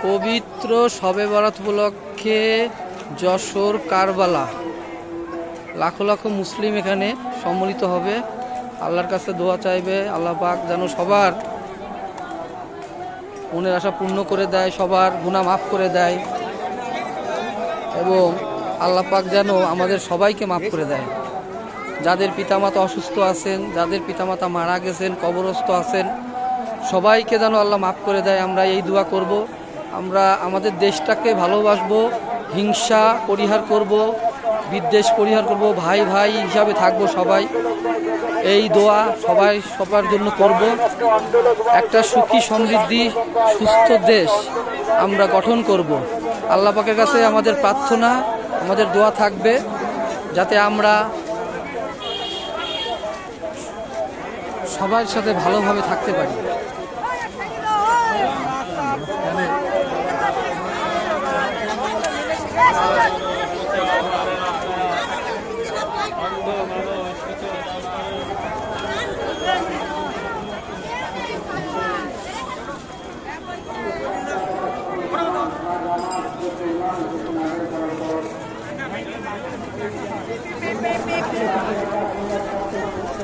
পবিত্র শবে বরাত উপলক্ষে যশোর কারবালা লাখো লাখো মুসলিম এখানে সম্মিলিত হবে। আল্লাহর কাছে দোয়া চাইবে, আল্লাহ পাক যেন সবার মনের আশা পূর্ণ করে দেয়, সবার গুনাহ মাফ করে দেয় এবং আল্লাহ পাক যেন আমাদের সবাইকে মাফ করে দেয়। যাদের পিতামাতা অসুস্থ আছেন, যাদের পিতামাতা মারা গেছেন, কবরস্থ আছেন, সবাইকে যেন আল্লাহ মাফ করে দেয়। আমরা এই দোয়া করব। আমরা আমাদের দেশটাকে ভালোবাসবো, হিংসা পরিহার করব, বিদ্বেষ পরিহার করব, ভাই ভাই হিসাবে থাকবো সবাই। এই দোয়া সবাই সবার জন্য করব। একটা সুখী সমৃদ্ধি সুস্থ দেশ আমরা গঠন করব। আল্লাহ পাকের কাছে আমাদের প্রার্থনা, আমাদের দোয়া থাকবে যাতে আমরা সবার সাথে ভালোভাবে থাকতে পারি।